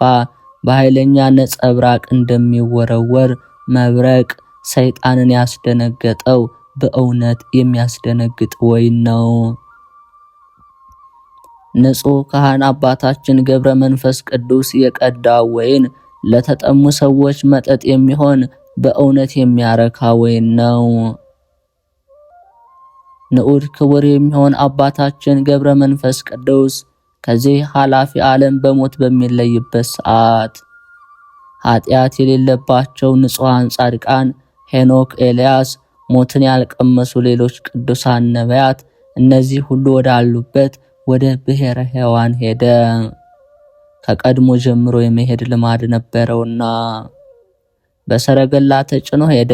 በኃይለኛ ነጸብራቅ እንደሚወረወር መብረቅ ሰይጣንን ያስደነገጠው በእውነት የሚያስደነግጥ ወይን ነው። ንጹሕ ካህን አባታችን ገብረ መንፈስ ቅዱስ የቀዳው ወይን ለተጠሙ ሰዎች መጠጥ የሚሆን በእውነት የሚያረካ ወይን ነው። ንዑድ ክቡር የሚሆን አባታችን ገብረ መንፈስ ቅዱስ ከዚህ ኃላፊ ዓለም በሞት በሚለይበት ሰዓት ኃጢአት የሌለባቸው ንጹሐን ጻድቃን ሄኖክ፣ ኤልያስ፣ ሞትን ያልቀመሱ ሌሎች ቅዱሳን ነቢያት እነዚህ ሁሉ ወዳሉበት ወደ ብሔረ ሕያዋን ሄደ። ከቀድሞ ጀምሮ የመሄድ ልማድ ነበረውና በሰረገላ ተጭኖ ሄደ።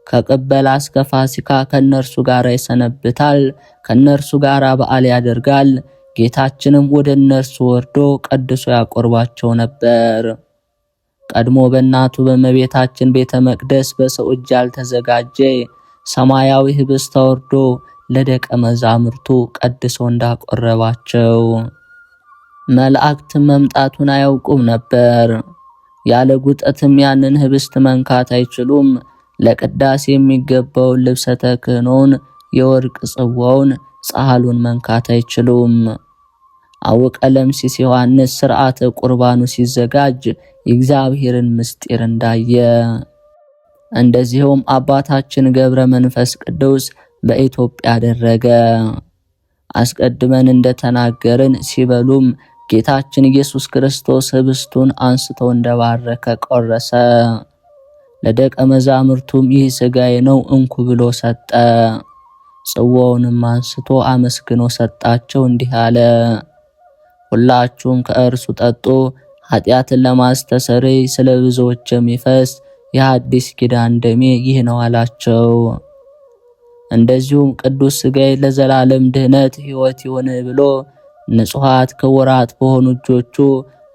ከቅበላ እስከ ፋሲካ ከነርሱ ጋር ይሰነብታል፣ ከነርሱ ጋር በዓል ያደርጋል። ጌታችንም ወደ እነርሱ ወርዶ ቀድሶ ያቆርባቸው ነበር። ቀድሞ በእናቱ በእመቤታችን ቤተ መቅደስ በሰው እጅ ያልተዘጋጀ ሰማያዊ ህብስት ተወርዶ ለደቀ መዛሙርቱ ቀድሶ እንዳቆረባቸው መላእክት መምጣቱን አያውቁም ነበር። ያለ ጉጠትም ያንን ህብስት መንካት አይችሉም። ለቅዳሴ የሚገባውን ልብሰ ተክህኖን፣ የወርቅ ጽዋውን፣ ጻሕሉን መንካት አይችሉም። አወቀ ለምሲስ ዮሐንስ ሥርዓተ ቁርባኑ ሲዘጋጅ የእግዚአብሔርን ምስጢር እንዳየ፣ እንደዚሁም አባታችን ገብረ መንፈስ ቅዱስ በኢትዮጵያ አደረገ። አስቀድመን እንደተናገርን ሲበሉም ጌታችን ኢየሱስ ክርስቶስ ህብስቱን አንስቶ እንደባረከ ቆረሰ። ለደቀ መዛሙርቱም ይህ ሥጋዬ ነው እንኩ ብሎ ሰጠ። ጽዋውንም አንስቶ አመስግኖ ሰጣቸው፣ እንዲህ አለ። ሁላችሁም ከእርሱ ጠጡ፣ ኃጢአትን ለማስተሰረይ ስለ ብዙዎች የሚፈስ የሐዲስ ኪዳን ደሜ ይህ ነው አላቸው። እንደዚሁም ቅዱስ ሥጋዬ ለዘላለም ድህነት ሕይወት ይሁን ብሎ ንጹሐት ክቡራት በሆኑ እጆቹ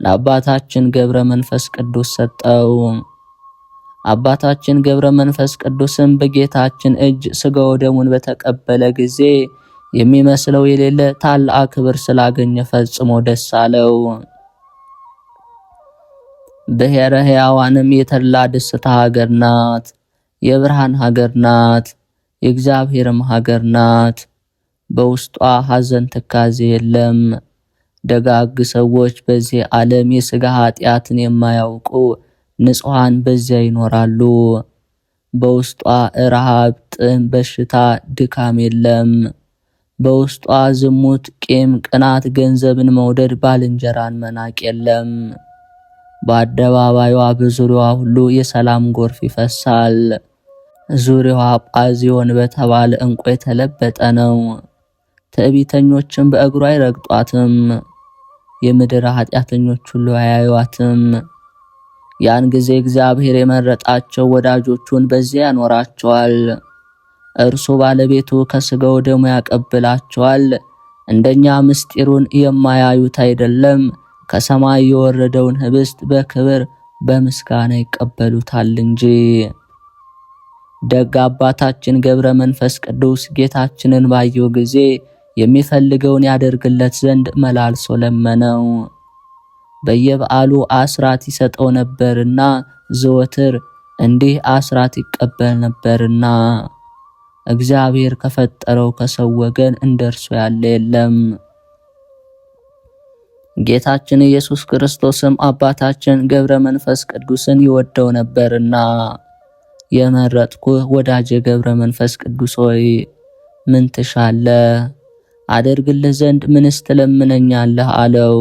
ለአባታችን ገብረ መንፈስ ቅዱስ ሰጠው። አባታችን ገብረ መንፈስ ቅዱስም በጌታችን እጅ ሥጋው ደሙን በተቀበለ ጊዜ የሚመስለው የሌለ ታላቅ ክብር ስላገኘ ፈጽሞ ደስ አለው። ብሔረ ሕያዋንም የተድላ ደስታ ሀገር ናት፣ የብርሃን ሀገር ናት፣ የእግዚአብሔርም ሀገር ናት። በውስጧ ሐዘን ትካዜ የለም። ደጋግ ሰዎች በዚህ ዓለም የሥጋ ኃጢአትን የማያውቁ ንጹሐን በዚያ ይኖራሉ። በውስጧ ረሃብ፣ ጥም፣ በሽታ፣ ድካም የለም። በውስጧ ዝሙት፣ ቂም፣ ቅናት፣ ገንዘብን መውደድ፣ ባልንጀራን መናቅ የለም። በአደባባይዋ በዙሪያዋ ሁሉ የሰላም ጎርፍ ይፈሳል። ዙሪያዋ ጳዚዮን በተባለ ዕንቁ የተለበጠ ነው። ትዕቢተኞችም በእግሯ አይረግጧትም። የምድር ኃጢአተኞች ሁሉ አያዩዋትም። ያን ጊዜ እግዚአብሔር የመረጣቸው ወዳጆቹን በዚያ ያኖራቸዋል። እርሱ ባለቤቱ ከሥጋው ደሙ ያቀብላቸዋል። እንደኛ ምስጢሩን የማያዩት አይደለም፣ ከሰማይ የወረደውን ኅብስት በክብር በምስጋና ይቀበሉታል እንጂ። ደግ አባታችን ገብረ መንፈስ ቅዱስ ጌታችንን ባየው ጊዜ የሚፈልገውን ያደርግለት ዘንድ መላልሶ ለመነው። በየበዓሉ አስራት ይሰጠው ነበርና ዘወትር እንዲህ አስራት ይቀበል ነበርና። እግዚአብሔር ከፈጠረው ከሰው ወገን እንደርሱ ያለ የለም። ጌታችን ኢየሱስ ክርስቶስም አባታችን ገብረ መንፈስ ቅዱስን ይወደው ነበርና የመረጥኩህ ወዳጄ ገብረ መንፈስ ቅዱስ ሆይ ምን ትሻለህ? አደርግልህ ዘንድ ምንስ ትለምነኛለህ? አለው።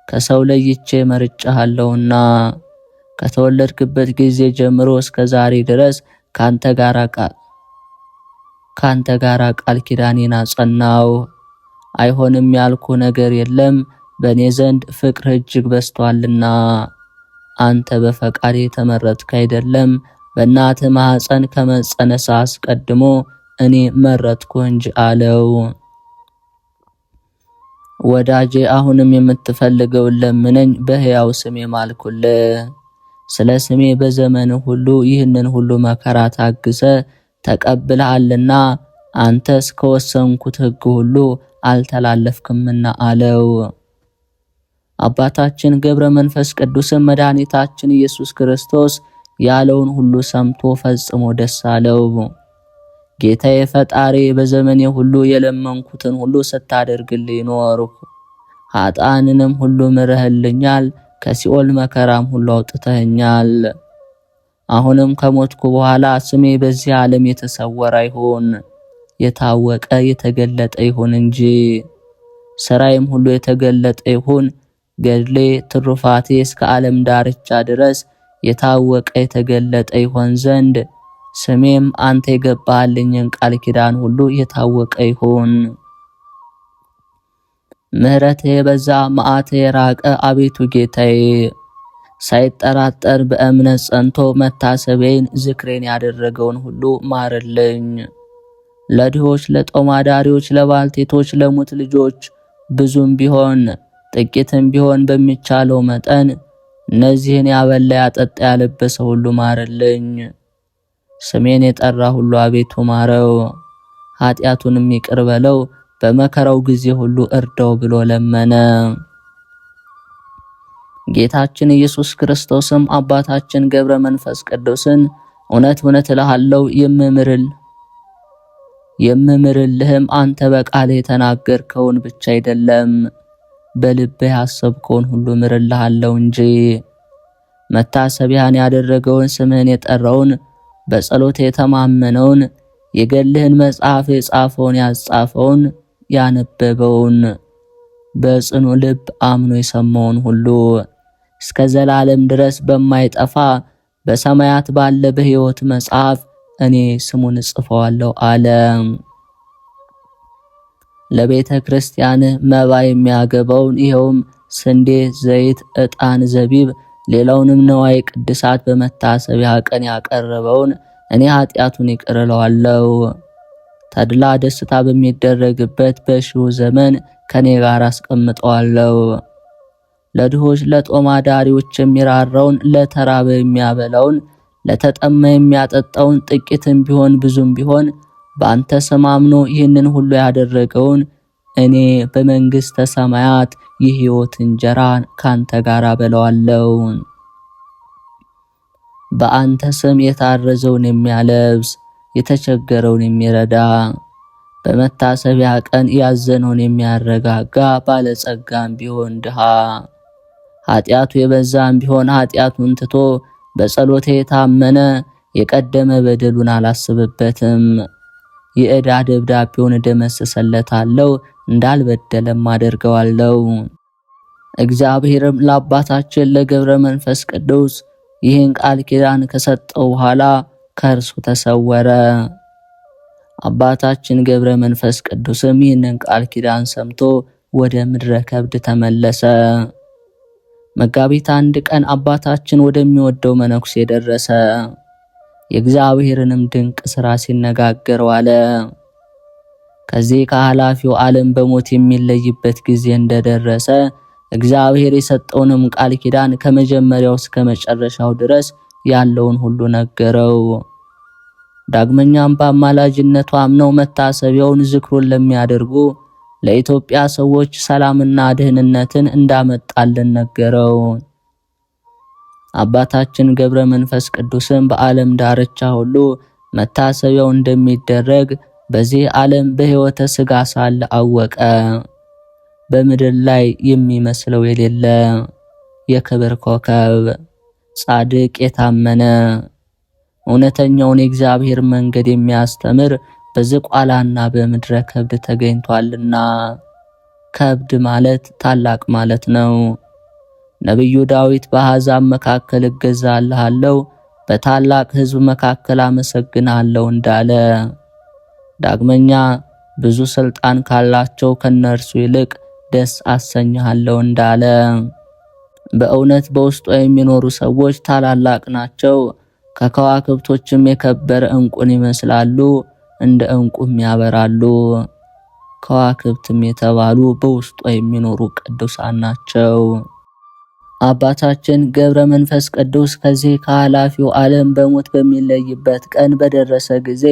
ከሰው ለይቼ መርጬሃለሁና ከተወለድክበት ጊዜ ጀምሮ እስከ ዛሬ ድረስ ካንተ ጋር ቃል ኪዳኔን አጸናው። አይሆንም ያልኩ ነገር የለም፣ በእኔ ዘንድ ፍቅር እጅግ በስቷልና። አንተ በፈቃድ የተመረጥክ አይደለም፣ በእናትህ ማኅፀን ከመጸነስ አስቀድሞ እኔ መረጥኩ እንጂ አለው። ወዳጄ አሁንም የምትፈልገውን ለምነኝ፣ በሕያው ስሜ ማልኩልህ። ስለ ስሜ በዘመን ሁሉ ይህንን ሁሉ መከራ ታግሰ ተቀብለሃልና አንተስ ከወሰንኩት ሕግ ሁሉ አልተላለፍክምና አለው። አባታችን ገብረ መንፈስ ቅዱስም መድኃኒታችን ኢየሱስ ክርስቶስ ያለውን ሁሉ ሰምቶ ፈጽሞ ደስ አለው። ጌታዬ ፈጣሪ በዘመኔ ሁሉ የለመንኩትን ሁሉ ስታደርግልኝ ኖርኩ። ኃጥአንንም ሁሉ ምረህልኛል፣ ከሲኦል መከራም ሁሉ አውጥተኸኛል። አሁንም ከሞትኩ በኋላ ስሜ በዚህ ዓለም የተሰወረ አይሁን፣ የታወቀ የተገለጠ ይሁን እንጂ። ሥራዬም ሁሉ የተገለጠ ይሁን፣ ገድሌ ትሩፋቴ እስከ ዓለም ዳርቻ ድረስ የታወቀ የተገለጠ ይሆን ዘንድ ስሜም አንተ የገባህልኝን ቃል ኪዳን ሁሉ የታወቀ ይሁን። ምሕረትህ የበዛ መዓትህ የራቀ አቤቱ ጌታዬ፣ ሳይጠራጠር በእምነት ጸንቶ መታሰቤን ዝክሬን ያደረገውን ሁሉ ማርልኝ። ለድሆች፣ ለጦም አዳሪዎች፣ ለባልቴቶች፣ ለሙት ልጆች ብዙም ቢሆን ጥቂትም ቢሆን በሚቻለው መጠን እነዚህን ያበላ ያጠጣ ያለበሰ ሁሉ ማርልኝ። ስሜን የጠራ ሁሉ አቤቱ ማረው፣ ኃጢአቱንም ይቅር በለው፣ በመከራው ጊዜ ሁሉ እርዳው ብሎ ለመነ። ጌታችን ኢየሱስ ክርስቶስም አባታችን ገብረ መንፈስ ቅዱስን እውነት እውነት እልሃለሁ የምምርልህም አንተ በቃል የተናገርከውን ብቻ አይደለም፣ በልብህ ያሰብከውን ሁሉ ምርልሃለሁ እንጂ። መታሰቢያን ያደረገውን ስምህን የጠራውን በጸሎት የተማመነውን የገልህን መጽሐፍ የጻፈውን ያጻፈውን ያነበበውን በጽኑ ልብ አምኖ የሰማውን ሁሉ እስከ ዘላለም ድረስ በማይጠፋ በሰማያት ባለ በሕይወት መጽሐፍ እኔ ስሙን እጽፈዋለሁ አለ። ለቤተ ክርስቲያን መባ የሚያገባውን ይኸውም ስንዴ፣ ዘይት፣ ዕጣን፣ ዘቢብ ሌላውንም ነዋይ ቅድሳት በመታሰቢያ ቀን ያቀረበውን እኔ ኃጢአቱን ይቅር እለዋለሁ። ተድላ ደስታ በሚደረግበት በሺው ዘመን ከኔ ጋር አስቀምጠዋለሁ። ለድሆች ለጦም አዳሪዎች የሚራራውን፣ ለተራበ የሚያበላውን፣ ለተጠማ የሚያጠጣውን፣ ጥቂትም ቢሆን ብዙም ቢሆን በአንተ ስም አምኖ ይህንን ሁሉ ያደረገውን እኔ በመንግሥተ ሰማያት የሕይወት እንጀራን ካንተ ጋር አበላዋለሁ። በአንተ ስም የታረዘውን የሚያለብስ፣ የተቸገረውን የሚረዳ፣ በመታሰቢያ ቀን ያዘነውን የሚያረጋጋ፣ ባለጸጋም ቢሆን ድሃ፣ ኃጢአቱ የበዛም ቢሆን ኃጢአቱን ትቶ በጸሎቴ የታመነ የቀደመ በደሉን አላስብበትም። የዕዳ ደብዳቤውን እደመስሰለታለሁ፣ እንዳልበደለም አደርገዋለሁ። እግዚአብሔርም ለአባታችን ለገብረ መንፈስ ቅዱስ ይህን ቃል ኪዳን ከሰጠው በኋላ ከእርሱ ተሰወረ። አባታችን ገብረ መንፈስ ቅዱስም ይህንን ቃል ኪዳን ሰምቶ ወደ ምድረ ከብድ ተመለሰ። መጋቢት 1 ቀን አባታችን ወደሚወደው መነኩሴ ደረሰ። የእግዚአብሔርንም ድንቅ ሥራ ሲነጋገር ዋለ። ከዚህ ከኃላፊው ዓለም በሞት የሚለይበት ጊዜ እንደደረሰ እግዚአብሔር የሰጠውንም ቃል ኪዳን ከመጀመሪያው እስከ መጨረሻው ድረስ ያለውን ሁሉ ነገረው። ዳግመኛም በአማላጅነቱ አምነው መታሰቢያውን ዝክሩን ለሚያደርጉ ለኢትዮጵያ ሰዎች ሰላምና ደህንነትን እንዳመጣልን ነገረው። አባታችን ገብረ መንፈስ ቅዱስም በዓለም ዳርቻ ሁሉ መታሰቢያው እንደሚደረግ በዚህ ዓለም በሕይወተ ሥጋ ሳለ አወቀ። በምድር ላይ የሚመስለው የሌለ የክብር ኮከብ፣ ጻድቅ፣ የታመነ እውነተኛውን የእግዚአብሔር መንገድ የሚያስተምር በዝቋላና በምድረ ከብድ ተገኝቷልና። ከብድ ማለት ታላቅ ማለት ነው። ነቢዩ ዳዊት በአሕዛብ መካከል እገዛልሃለሁ፣ በታላቅ ሕዝብ መካከል አመሰግናለሁ እንዳለ፣ ዳግመኛ ብዙ ሥልጣን ካላቸው ከነርሱ ይልቅ ደስ አሰኝሃለሁ እንዳለ፣ በእውነት በውስጧ የሚኖሩ ሰዎች ታላላቅ ናቸው፣ ከከዋክብቶችም የከበረ ዕንቁን ይመስላሉ፣ እንደ ዕንቁም ያበራሉ። ከዋክብትም የተባሉ በውስጧ የሚኖሩ ቅዱሳን ናቸው። አባታችን ገብረ መንፈስ ቅዱስ ከዚህ ከኃላፊው ዓለም በሞት በሚለይበት ቀን በደረሰ ጊዜ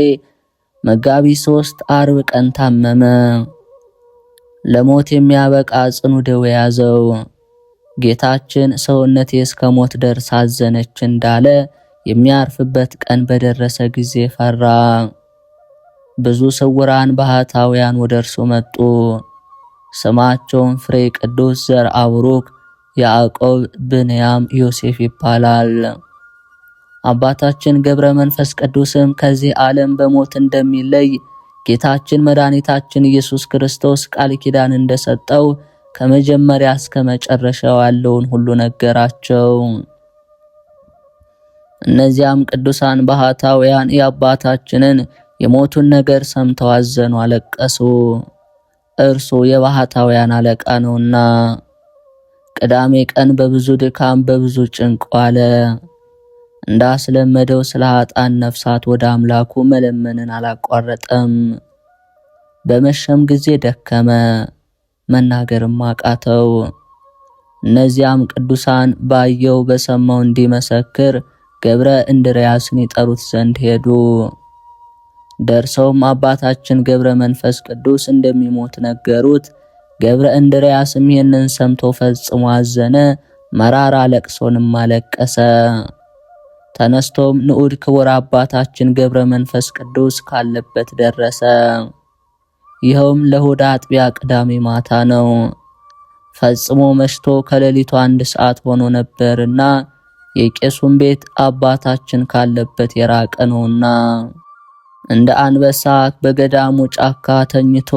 መጋቢት 3 ዓርብ ቀን ታመመ። ለሞት የሚያበቃ ጽኑ ደዌ ያዘው። ጌታችን ሰውነቴ እስከ ሞት ደርሳ አዘነች እንዳለ የሚያርፍበት ቀን በደረሰ ጊዜ ፈራ። ብዙ ስውራን ባህታውያን ወደ እርሱ መጡ። ስማቸውን ፍሬ ቅዱስ፣ ዘርአ ቡሩክ፣ ያዕቆብ፣ ብንያም፣ ዮሴፍ ይባላል። አባታችን ገብረ መንፈስ ቅዱስም ከዚህ ዓለም በሞት እንደሚለይ ጌታችን መድኃኒታችን ኢየሱስ ክርስቶስ ቃል ኪዳን እንደሰጠው ከመጀመሪያ እስከ መጨረሻው ያለውን ሁሉ ነገራቸው። እነዚያም ቅዱሳን ባህታውያን የአባታችንን የሞቱን ነገር ሰምተው አዘኑ፣ አለቀሱ። እርሱ የባህታውያን አለቃ ነውና። ቅዳሜ ቀን በብዙ ድካም በብዙ ጭንቅ ዋለ። እንዳስለመደው ስለ ኃጥአን ነፍሳት ወደ አምላኩ መለመንን አላቋረጠም። በመሸም ጊዜ ደከመ፣ መናገርም አቃተው። እነዚያም ቅዱሳን ባየው በሰማው እንዲመሰክር ገብረ እንድርያስን ይጠሩት ዘንድ ሄዱ። ደርሰውም አባታችን ገብረ መንፈስ ቅዱስ እንደሚሞት ነገሩት። ገብረ እንድርያስም ይህንን ሰምቶ ፈጽሞ አዘነ፣ መራራ ለቅሶንም አለቀሰ። ተነስቶም ንዑድ ክቡር አባታችን ገብረ መንፈስ ቅዱስ ካለበት ደረሰ። ይኸውም ለእሑድ አጥቢያ ቅዳሜ ማታ ነው። ፈጽሞ መሽቶ ከሌሊቱ 1 ሰዓት ሆኖ ነበርና የቄሱን ቤት አባታችን ካለበት የራቀ ነውና እንደ አንበሳ በገዳሙ ጫካ ተኝቶ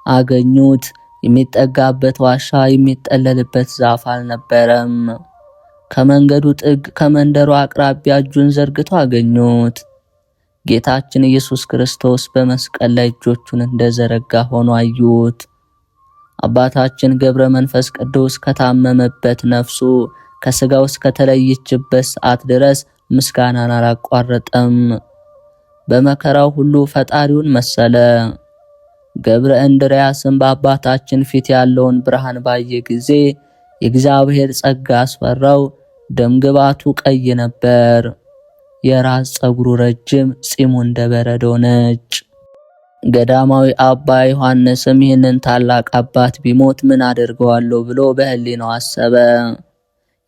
አገኙት። የሚጠጋበት ዋሻ የሚጠለልበት ዛፍ አልነበረም። ከመንገዱ ጥግ ከመንደሩ አቅራቢያ እጁን ዘርግቶ አገኙት። ጌታችን ኢየሱስ ክርስቶስ በመስቀል ላይ እጆቹን እንደዘረጋ ሆኖ አዩት። አባታችን ገብረ መንፈስ ቅዱስ ከታመመበት ነፍሱ ከስጋው እስከተለየችበት ሰዓት ድረስ ምስጋናን አላቋረጠም። በመከራው ሁሉ ፈጣሪውን መሰለ። ገብረ እንድርያስም በአባታችን ፊት ያለውን ብርሃን ባየ ጊዜ የእግዚአብሔር ጸጋ አስፈራው። ደምግባቱ ቀይ ነበር። የራስ ጸጉሩ ረጅም፣ ጺሙ እንደ በረዶ ነጭ። ገዳማዊ አባ ዮሐንስም ይህንን ታላቅ አባት ቢሞት ምን አደርገዋለሁ ብሎ በሕሊናው አሰበ።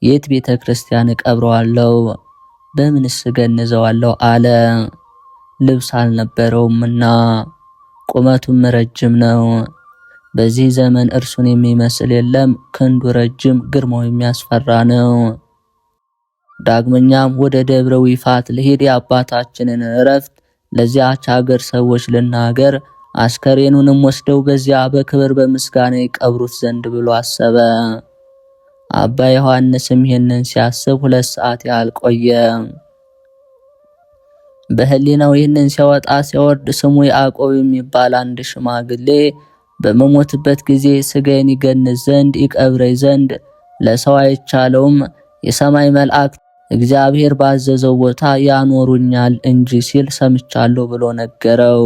የት ቤተ ክርስቲያን እቀብረዋለሁ? በምንስ እገንዘዋለሁ አለ። ልብስ አልነበረውምና ቁመቱም ረጅም ነው። በዚህ ዘመን እርሱን የሚመስል የለም። ክንዱ ረጅም፣ ግርማው የሚያስፈራ ነው። ዳግመኛም ወደ ደብረ ዊፋት ልሄድ፣ የአባታችንን ዕረፍት ለዚያች ሀገር ሰዎች ልናገር፣ አስከሬኑንም ወስደው በዚያ በክብር በምስጋና ይቀብሩት ዘንድ ብሎ አሰበ። አባ ዮሐንስም ይህንን ሲያስብ 2 ሰዓት ያህል ቆየ። በሕሊናው ይህንን ሲያወጣ ሲያወርድ ስሙ ያዕቆብ የሚባል አንድ ሽማግሌ በመሞትበት ጊዜ ሥጋዬን ይገንዝ ዘንድ ይቀብረኝ ዘንድ ለሰው አይቻለውም፣ የሰማይ መልአክ እግዚአብሔር ባዘዘው ቦታ ያኖሩኛል እንጂ ሲል ሰምቻለሁ ብሎ ነገረው።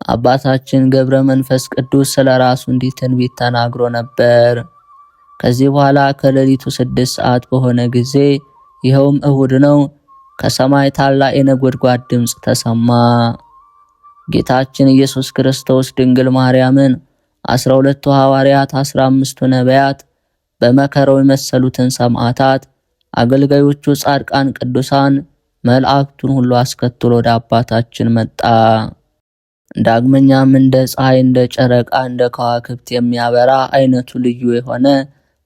አባታችን ገብረ መንፈስ ቅዱስ ስለራሱ እንዲህ ትንቢት ተናግሮ ነበር። ከዚህ በኋላ ከሌሊቱ 6 ሰዓት በሆነ ጊዜ ይኸውም እሁድ ነው፣ ከሰማይ ታላቅ የነጎድጓድ ድምፅ ተሰማ። ጌታችን ኢየሱስ ክርስቶስ ድንግል ማርያምን 12ቱ ሐዋርያት 15ቱ ነቢያት በመከራው የመሰሉትን ሰማዕታት አገልጋዮቹ ጻድቃን ቅዱሳን መላእክቱን ሁሉ አስከትሎ ወደ አባታችን መጣ። ዳግመኛም እንደ ፀሐይ፣ እንደ ጨረቃ፣ እንደ ከዋክብት የሚያበራ አይነቱ ልዩ የሆነ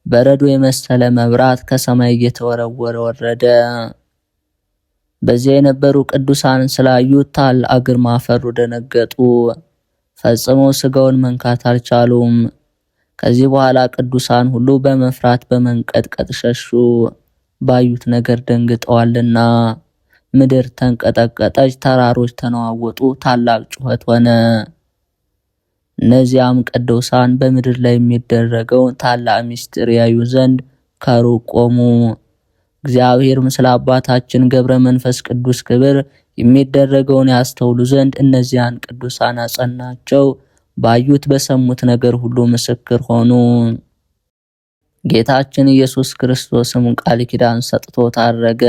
በረዶ የመሰለ መብራት ከሰማይ እየተወረወረ ወረደ። በዚያ የነበሩ ቅዱሳን ስላዩት ታላቅ ግርማ ፈሩ፣ ደነገጡ። ፈጽመው ስጋውን መንካት አልቻሉም። ከዚህ በኋላ ቅዱሳን ሁሉ በመፍራት በመንቀጥቀጥ ሸሹ፣ ባዩት ነገር ደንግጠዋልና። ምድር ተንቀጠቀጠች፣ ተራሮች ተነዋወጡ፣ ታላቅ ጩኸት ሆነ። እነዚያም ቅዱሳን በምድር ላይ የሚደረገውን ታላቅ ምስጢር ያዩ ዘንድ ከሩቅ ቆሙ። እግዚአብሔር ምስለ አባታችን ገብረ መንፈስ ቅዱስ ክብር የሚደረገውን ያስተውሉ ዘንድ እነዚያን ቅዱሳን አጸናቸው። ባዩት በሰሙት ነገር ሁሉ ምስክር ሆኑ። ጌታችን ኢየሱስ ክርስቶስም ቃል ኪዳን ሰጥቶ ታረገ።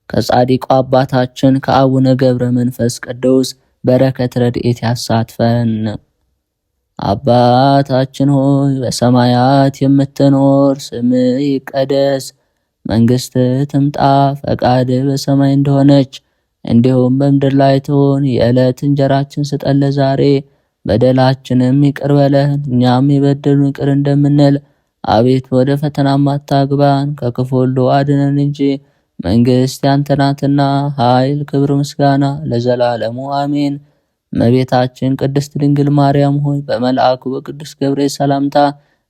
ከጻድቁ አባታችን ከአቡነ ገብረ መንፈስ ቅዱስ በረከት ረድኤት ያሳትፈን። አባታችን ሆይ በሰማያት የምትኖር፣ ስምህ ይቀደስ፣ መንግሥትህ ትምጣ፣ ፈቃድህ በሰማይ እንደሆነች እንዲሁም በምድር ላይ ትሁን። የዕለት እንጀራችን ስጠን ዛሬ፣ በደላችንም ይቅር በለን እኛም የበደሉን ይቅር እንደምንል። አቤት ወደ ፈተናም አታግባን፣ ከክፉ ሁሉ አድነን እንጂ መንግሥት ያንተ ናትና፣ ኃይል፣ ክብር፣ ምስጋና ለዘላለሙ አሜን። እመቤታችን ቅድስት ድንግል ማርያም ሆይ በመልአኩ በቅዱስ ገብርኤል ሰላምታ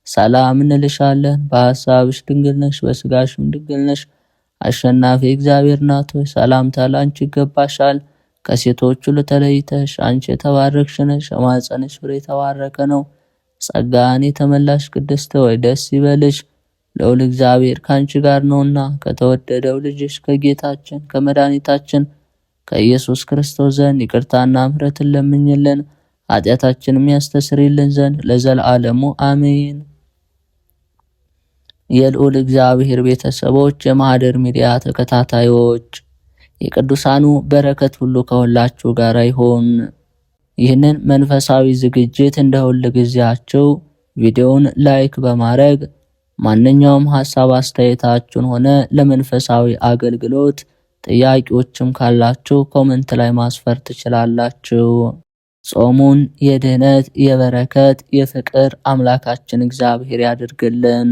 ሰላም እንልሻለን። በሐሳብሽ ድንግል ነሽ፣ በሥጋሽም ድንግል ነሽ። አሸናፊ እግዚአብሔር ናት ሆይ ሰላምታ ላንቺ ይገባሻል። ከሴቶች ሁሉ ተለይተሽ አንቺ የተባረክሽ ነሽ፣ የማኅፀንሽ ፍሬ የተባረከ ነው። ጸጋን የተመላሽ ቅድስት ሆይ ደስ ይበልሽ፣ ልዑል እግዚአብሔር ካንቺ ጋር ነውና ከተወደደው ልጅሽ ከጌታችን ከመድኃኒታችን ከኢየሱስ ክርስቶስ ዘንድ ይቅርታና ምሕረትን ለምኝልን ኃጢአታችንም ያስተሰርይልን ዘንድ ለዘላለሙ አሜን። የልዑል እግዚአብሔር ቤተሰቦች፣ የማህደር ሚዲያ ተከታታዮች የቅዱሳኑ በረከት ሁሉ ከሁላችሁ ጋር ይሁን። ይህንን መንፈሳዊ ዝግጅት እንደ ሁል ጊዜያችሁ ቪዲዮውን ላይክ በማድረግ ማንኛውም ሐሳብ አስተያየታችሁን ሆነ ለመንፈሳዊ አገልግሎት ጥያቄዎችም ካላችሁ ኮሜንት ላይ ማስፈር ትችላላችሁ። ጾሙን የድህነት የበረከት የፍቅር አምላካችን እግዚአብሔር ያድርግልን።